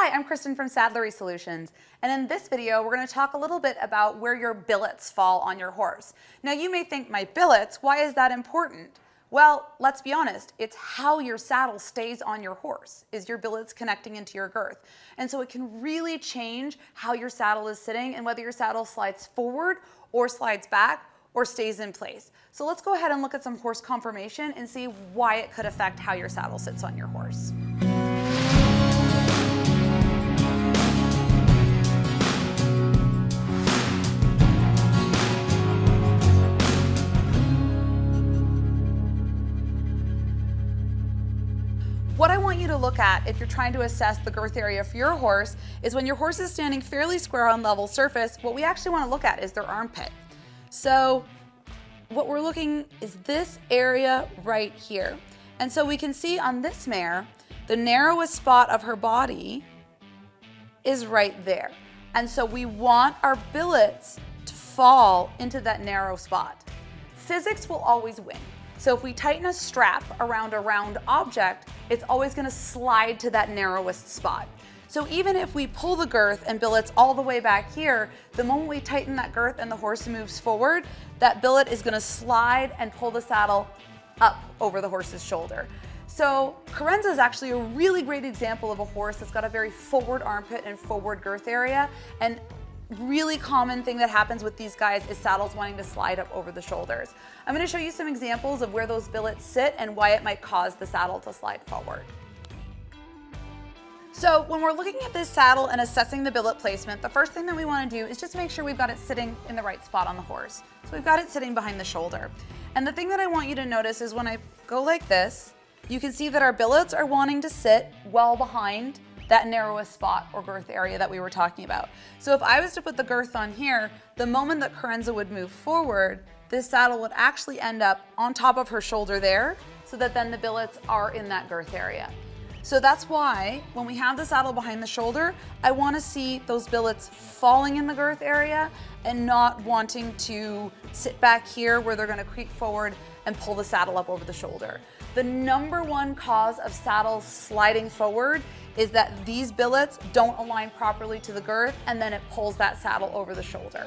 Hi, I'm Kristen from Saddlery Solutions, and in this video we're going to talk a little bit about where your billets fall on your horse. Now you may think, my billets, why is that important? Well, let's be honest, it's how your saddle stays on your horse, is your billets connecting into your girth. And so it can really change how your saddle is sitting and whether your saddle slides forward or slides back or stays in place. So let's go ahead and look at some horse conformation and see why it could affect how your saddle sits on your horse. What I want you to look at if you're trying to assess the girth area for your horse is when your horse is standing fairly square on level surface, what we actually want to look at is their armpit. So what we're looking is this area right here. And so we can see on this mare, the narrowest spot of her body is right there. And so we want our billets to fall into that narrow spot. Physics will always win. So if we tighten a strap around a round object, it's always going to slide to that narrowest spot. So even if we pull the girth and billets all the way back here, the moment we tighten that girth and the horse moves forward, that billet is going to slide and pull the saddle up over the horse's shoulder. So Carenza is actually a really great example of a horse that's got a very forward armpit and forward girth area, and really common thing that happens with these guys is saddles wanting to slide up over the shoulders. I'm going to show you some examples of where those billets sit and why it might cause the saddle to slide forward. So when we're looking at this saddle and assessing the billet placement, the first thing that we want to do is just make sure we've got it sitting in the right spot on the horse. So we've got it sitting behind the shoulder. And the thing that I want you to notice is when I go like this, you can see that our billets are wanting to sit well behind that narrowest spot or girth area that we were talking about. So if I was to put the girth on here, the moment that Carenza would move forward, this saddle would actually end up on top of her shoulder there, so that then the billets are in that girth area. So that's why when we have the saddle behind the shoulder, I want to see those billets falling in the girth area and not wanting to sit back here where they're going to creep forward and pull the saddle up over the shoulder. The number one cause of saddles sliding forward is that these billets don't align properly to the girth, and then it pulls that saddle over the shoulder.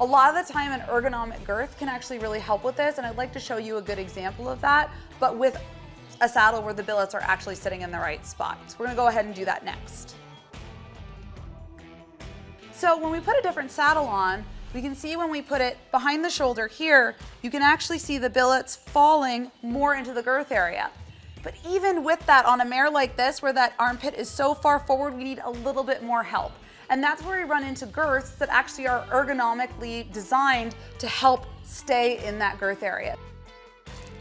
A lot of the time an ergonomic girth can actually really help with this, and I'd like to show you a good example of that, but with a saddle where the billets are actually sitting in the right spot. So we're going to go ahead and do that next. So when we put a different saddle on, we can see when we put it behind the shoulder here, you can actually see the billets falling more into the girth area. But even with that, on a mare like this, where that armpit is so far forward, we need a little bit more help. And that's where we run into girths that actually are ergonomically designed to help stay in that girth area.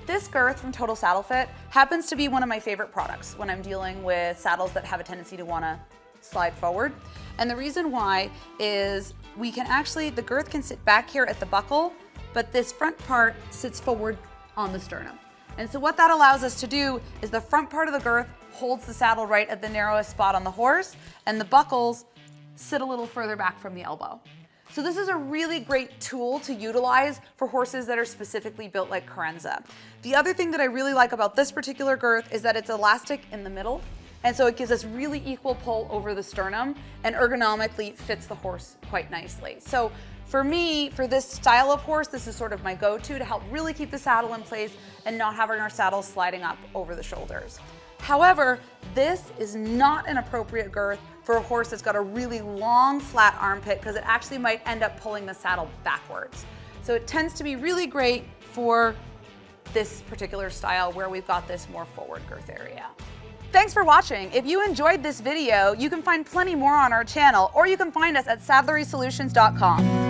This girth from Total Saddle Fit happens to be one of my favorite products when I'm dealing with saddles that have a tendency to want to slide forward. And the reason why is the girth can sit back here at the buckle, but this front part sits forward on the sternum. And so what that allows us to do is the front part of the girth holds the saddle right at the narrowest spot on the horse, and the buckles sit a little further back from the elbow. So this is a really great tool to utilize for horses that are specifically built like Carenza. The other thing that I really like about this particular girth is that it's elastic in the middle, and so it gives us really equal pull over the sternum and ergonomically fits the horse quite nicely. So for me, for this style of horse, this is sort of my go-to to help really keep the saddle in place and not having our saddle sliding up over the shoulders. However, this is not an appropriate girth for a horse that's got a really long, flat armpit, because it actually might end up pulling the saddle backwards. So it tends to be really great for this particular style where we've got this more forward girth area. Thanks for watching. If you enjoyed this video, you can find plenty more on our channel, or you can find us at saddlerysolutions.com.